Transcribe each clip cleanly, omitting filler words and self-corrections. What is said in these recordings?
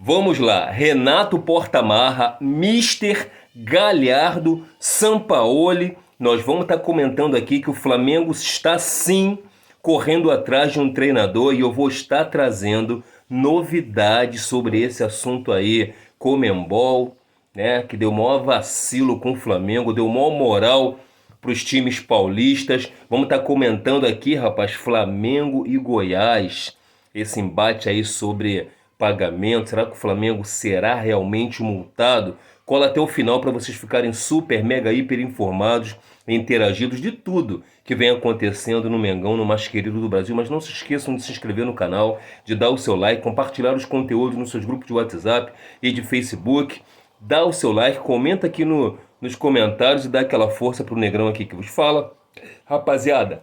Vamos lá, Renato Portaluppi, Mister Galhardo, Sampaoli. Nós vamos estar comentando aqui que o Flamengo está sim correndo atrás de um treinador e eu vou estar trazendo novidades sobre esse assunto aí. Conmebol, né, que deu maior vacilo com o Flamengo, deu maior moral para os times paulistas. Vamos estar comentando aqui, rapaz, Flamengo e Goiás, esse embate aí sobre pagamento. Será que o Flamengo será realmente multado? Cola até o final para vocês ficarem super, mega, hiper informados e interagidos de tudo que vem acontecendo no Mengão, no mais querido do Brasil. Mas não se esqueçam de se inscrever no canal, de dar o seu like, compartilhar os conteúdos nos seus grupos de WhatsApp e de Facebook. Dá o seu like, comenta aqui nos comentários e dá aquela força pro negrão aqui que vos fala. Rapaziada,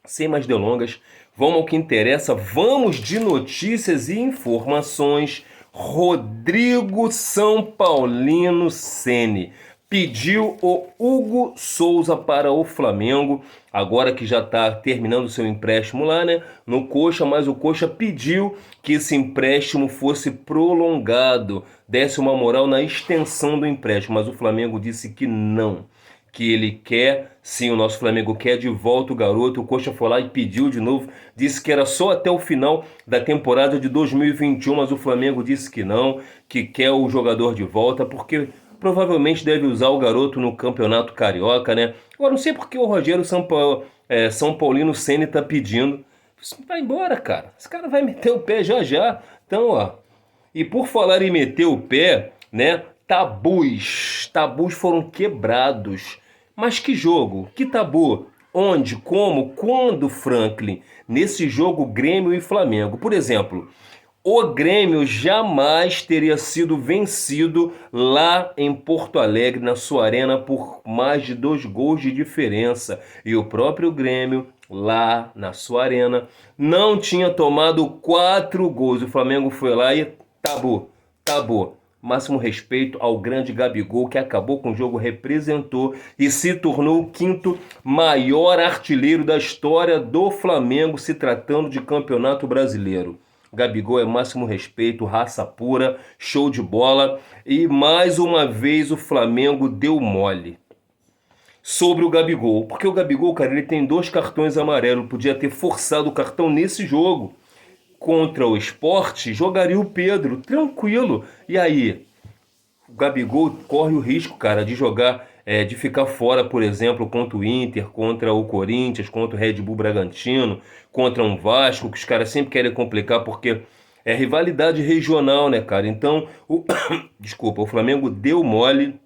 sem mais delongas, vamos ao que interessa, vamos de notícias e informações. Rodrigo São Paulino Ceni pediu o Hugo Souza para o Flamengo, agora que já está terminando seu empréstimo lá, né, no Coxa, mas o Coxa pediu que esse empréstimo fosse prolongado, desse uma moral na extensão do empréstimo, mas o Flamengo disse que não, que ele quer, sim, o nosso Flamengo quer de volta o garoto. O Coxa foi lá e pediu de novo, disse que era só até o final da temporada de 2021, mas o Flamengo disse que não, que quer o jogador de volta, porque provavelmente deve usar o garoto no Campeonato Carioca, né? Agora, não sei porque o Rogério São Paulino Ceni tá pedindo. Vai embora, cara. Esse cara vai meter o pé já já. Então, ó. E por falar em meter o pé, né? Tabus foram quebrados. Mas que jogo? Que tabu? Onde? Como? Quando, Franklin? Nesse jogo Grêmio e Flamengo. Por exemplo, o Grêmio jamais teria sido vencido lá em Porto Alegre, na sua arena, por mais de 2 gols de diferença. E o próprio Grêmio, lá na sua arena, não tinha tomado 4 gols. O Flamengo foi lá e tabu. Máximo respeito ao grande Gabigol, que acabou com o jogo, representou e se tornou o 5º maior artilheiro da história do Flamengo, se tratando de Campeonato Brasileiro. Gabigol é máximo respeito, raça pura, show de bola. E mais uma vez o Flamengo deu mole sobre o Gabigol. Porque o Gabigol, cara, ele tem 2 cartões amarelos, podia ter forçado o cartão nesse jogo. Contra o Sport, jogaria o Pedro, tranquilo. E aí, o Gabigol corre o risco, cara, de jogar, de ficar fora, por exemplo, contra o Inter, contra o Corinthians, contra o Red Bull Bragantino, contra um Vasco, que os caras sempre querem complicar, porque é rivalidade regional, né, cara? Então, desculpa, o Flamengo deu mole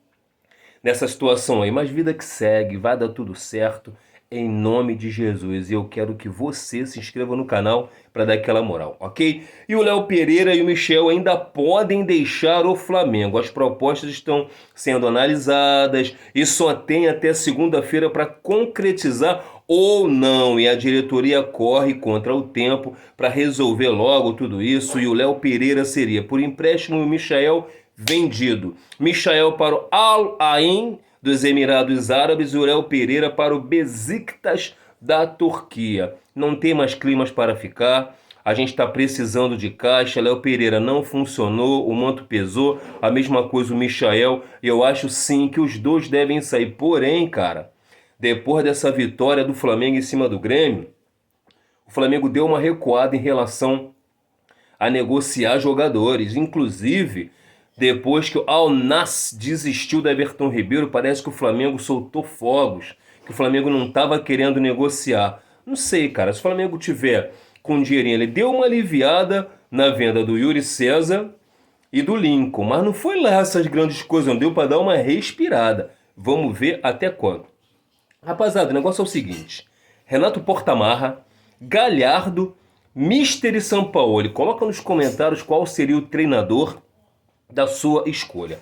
nessa situação aí, mas vida que segue, vai dar tudo certo. Em nome de Jesus, e eu quero que você se inscreva no canal para dar aquela moral, ok? E o Léo Pereira e o Michel ainda podem deixar o Flamengo. As propostas estão sendo analisadas e só tem até segunda-feira para concretizar ou não. E a diretoria corre contra o tempo para resolver logo tudo isso. E o Léo Pereira seria por empréstimo e o Michel vendido. Michel para o Al Ain dos Emirados Árabes e o Léo Pereira para o Besiktas da Turquia. Não tem mais climas para ficar, a gente está precisando de caixa. Léo Pereira não funcionou, o manto pesou, a mesma coisa o Michael, e eu acho sim que os dois devem sair. Porém, cara, depois dessa vitória do Flamengo em cima do Grêmio, o Flamengo deu uma recuada em relação a negociar jogadores, inclusive depois que o Al Nassr desistiu da Everton Ribeiro, parece que o Flamengo soltou fogos, que o Flamengo não estava querendo negociar. Não sei, cara, se o Flamengo tiver com dinheirinho, ele deu uma aliviada na venda do Yuri César e do Lincoln, mas não foi lá essas grandes coisas, não deu para dar uma respirada. Vamos ver até quando. Rapaziada, o negócio é o seguinte, Renato Portaluppi, Galhardo, Mister e Sampaoli, coloca nos comentários qual seria o treinador da sua escolha.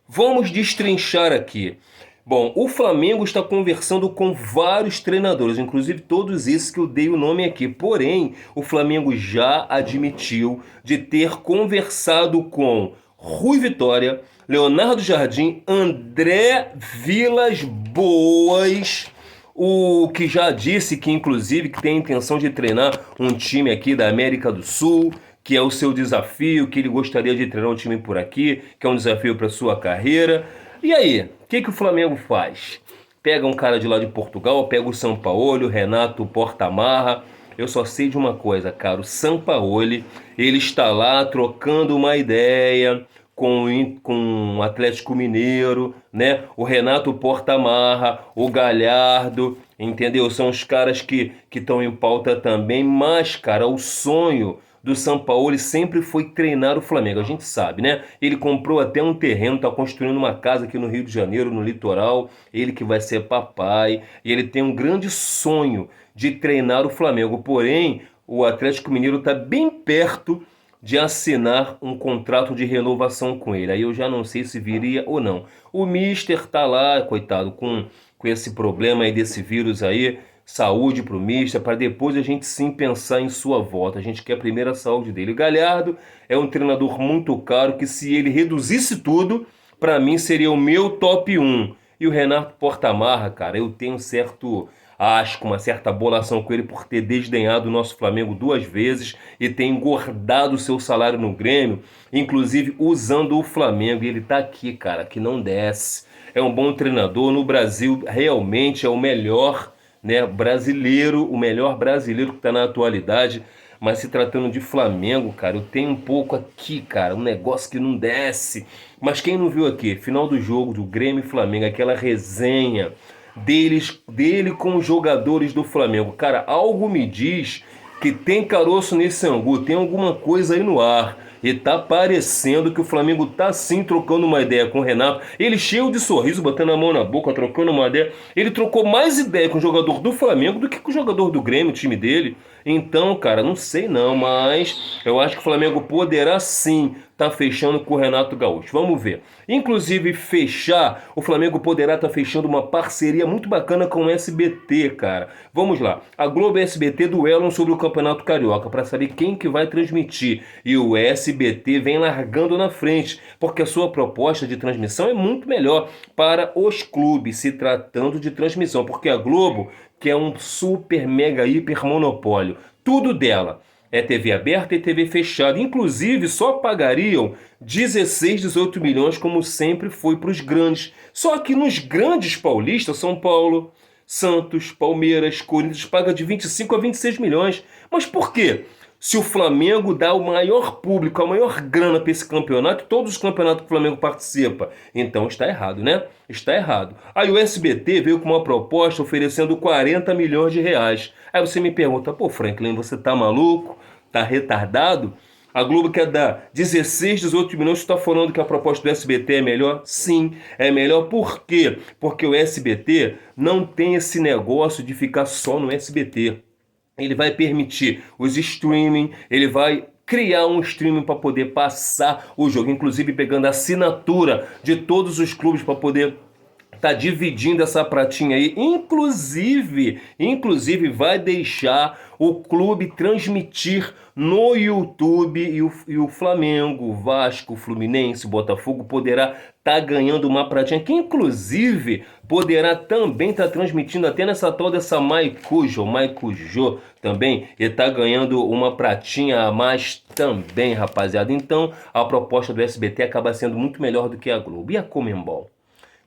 Vamos destrinchar aqui. Bom, o Flamengo está conversando com vários treinadores, inclusive todos esses que eu dei o nome aqui. Porém, o Flamengo já admitiu de ter conversado com Rui Vitória, Leonardo Jardim, André Vilas Boas, o que já disse que inclusive que tem a intenção de treinar um time aqui da América do Sul, que é o seu desafio, que ele gostaria de treinar um time por aqui, que é um desafio para sua carreira. E aí, o que o Flamengo faz? Pega um cara de lá de Portugal, pega o Sampaoli, o Renato Portaluppi. Eu só sei de uma coisa, cara, o Sampaoli, ele está lá trocando uma ideia com o Atlético Mineiro, né? O Renato Portaluppi, o Galhardo, entendeu? São os caras que estão em pauta também, mas, cara, o sonho do Sampaoli sempre foi treinar o Flamengo, a gente sabe, né? Ele comprou até um terreno, tá construindo uma casa aqui no Rio de Janeiro, no litoral, ele que vai ser papai, e ele tem um grande sonho de treinar o Flamengo, porém, o Atlético Mineiro está bem perto de assinar um contrato de renovação com ele. Aí eu já não sei se viria ou não. O Mister tá lá, coitado, com esse problema aí desse vírus aí. Saúde pro Mister, para depois a gente sim pensar em sua volta. A gente quer primeiro a saúde dele. O Galhardo é um treinador muito caro que, se ele reduzisse tudo, para mim seria o meu top 1. E o Renato Portaluppi, cara, eu tenho uma certa bolação com ele por ter desdenhado o nosso Flamengo 2 vezes e ter engordado o seu salário no Grêmio, inclusive usando o Flamengo. E ele tá aqui, cara, que não desce. É um bom treinador. No Brasil, realmente é o melhor, né, brasileiro, o melhor brasileiro que está na atualidade. Mas se tratando de Flamengo, cara, eu tenho um pouco aqui, cara, um negócio que não desce. Mas quem não viu aqui, final do jogo do Grêmio e Flamengo, aquela resenha dele com os jogadores do Flamengo, cara, algo me diz que tem caroço nesse angu, tem alguma coisa aí no ar. E tá parecendo que o Flamengo tá sim trocando uma ideia com o Renato. Ele cheio de sorriso, botando a mão na boca, trocando uma ideia. Ele trocou mais ideia com o jogador do Flamengo do que com o jogador do Grêmio, o time dele. Então, cara, não sei não, mas eu acho que o Flamengo poderá sim tá fechando com o Renato Gaúcho. Vamos ver. Inclusive, o Flamengo poderá estar fechando uma parceria muito bacana com o SBT, cara. Vamos lá. A Globo e a SBT duelam sobre o Campeonato Carioca para saber quem que vai transmitir. E o SBT vem largando na frente, porque a sua proposta de transmissão é muito melhor para os clubes, se tratando de transmissão, porque a Globo, que é um super, mega, hiper monopólio, tudo dela é TV aberta e TV fechada. Inclusive, só pagariam 16, 18 milhões, como sempre foi para os grandes. Só que nos grandes paulistas, São Paulo, Santos, Palmeiras, Corinthians, paga de 25 a 26 milhões. Mas por quê? Se o Flamengo dá o maior público, a maior grana para esse campeonato, todos os campeonatos que o Flamengo participa, então está errado, né? Está errado. Aí o SBT veio com uma proposta oferecendo 40 milhões de reais. Aí você me pergunta, pô, Franklin, você tá maluco? Tá retardado? A Globo quer dar 16, 18 milhões, você está falando que a proposta do SBT é melhor? Sim, é melhor. Por quê? Porque o SBT não tem esse negócio de ficar só no SBT. Ele vai permitir os streaming, ele vai criar um streaming para poder passar o jogo, inclusive pegando a assinatura de todos os clubes para poder tá dividindo essa pratinha aí, inclusive vai deixar o clube transmitir no YouTube e o Flamengo, Vasco, Fluminense, Botafogo poderá estar ganhando uma pratinha, que inclusive poderá também estar transmitindo até nessa tal dessa Maicujo também, e tá ganhando uma pratinha a mais também, rapaziada. Então a proposta do SBT acaba sendo muito melhor do que a Globo. E a Conmebol?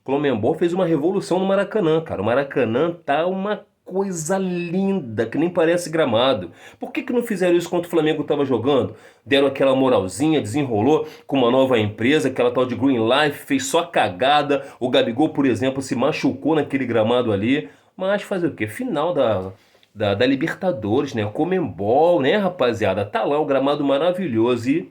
Conmebol fez uma revolução no Maracanã, cara. O Maracanã tá uma coisa linda, que nem parece gramado. Por que não fizeram isso quando o Flamengo estava jogando? Deram aquela moralzinha, desenrolou com uma nova empresa, aquela tal de Green Life, fez só cagada. O Gabigol, por exemplo, se machucou naquele gramado ali. Mas fazer o quê? Final da Libertadores, né? Conmebol, né, rapaziada? Tá lá o gramado maravilhoso e...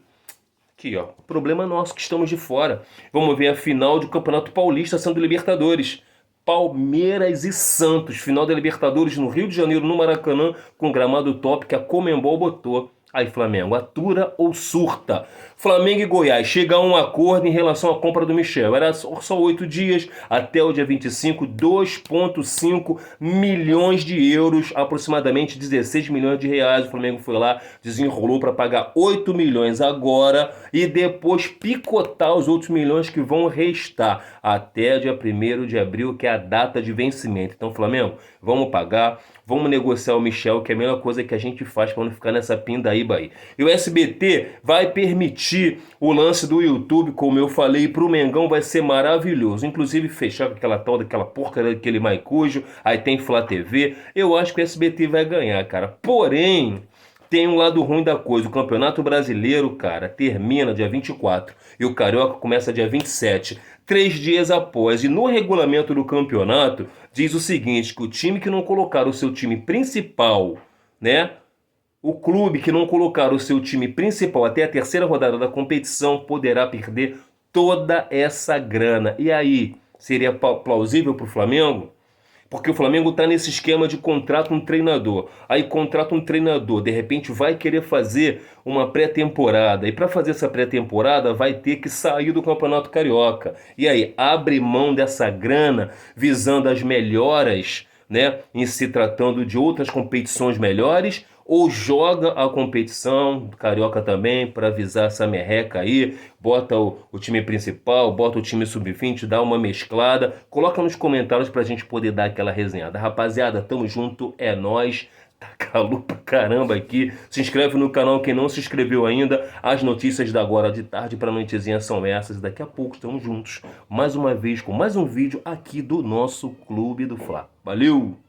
aqui, ó, problema nosso que estamos de fora. Vamos ver a final do Campeonato Paulista sendo Libertadores. Palmeiras e Santos, final da Libertadores no Rio de Janeiro, no Maracanã, com gramado top que a Conmebol botou. Aí, Flamengo, atura ou surta? Flamengo e Goiás chegam a um acordo em relação à compra do Michel. Era só 8 dias, até o dia 25, 2,5 milhões de euros, aproximadamente 16 milhões de reais. O Flamengo foi lá, desenrolou para pagar 8 milhões agora e depois picotar os outros milhões que vão restar até o dia 1º de abril, que é a data de vencimento. Então, Flamengo, vamos pagar. vamos negociar o Michel, que é a melhor coisa que a gente faz para não ficar nessa pindaíba aí. E o SBT vai permitir o lance do YouTube, como eu falei, pro Mengão vai ser maravilhoso. Inclusive fechar com aquela tal daquela porcaria daquele Maicujo, aí tem Flá TV. Eu acho que o SBT vai ganhar, cara. Porém, tem um lado ruim da coisa. O Campeonato Brasileiro, cara, termina dia 24 e o Carioca começa dia 27, 3 dias após. E no regulamento do campeonato diz o seguinte, que o time que não colocar o seu time principal, né? O clube que não colocar o seu time principal até a terceira rodada da competição poderá perder toda essa grana. E aí, seria plausível para o Flamengo? Porque o Flamengo está nesse esquema de contrata um treinador. Aí contrata um treinador, de repente vai querer fazer uma pré-temporada. E para fazer essa pré-temporada vai ter que sair do Campeonato Carioca. E aí, abre mão dessa grana visando as melhoras, né, em se tratando de outras competições melhores, ou joga a competição, Carioca também, para visar essa merreca aí, bota o time principal, bota o time sub-20, dá uma mesclada, coloca nos comentários pra gente poder dar aquela resenhada. Rapaziada, tamo junto, é nóis, tá calor pra caramba aqui, se inscreve no canal quem não se inscreveu ainda, as notícias da agora de tarde pra noitezinha são essas, daqui a pouco estamos juntos, mais uma vez com mais um vídeo aqui do nosso Clube do Fla. Valeu!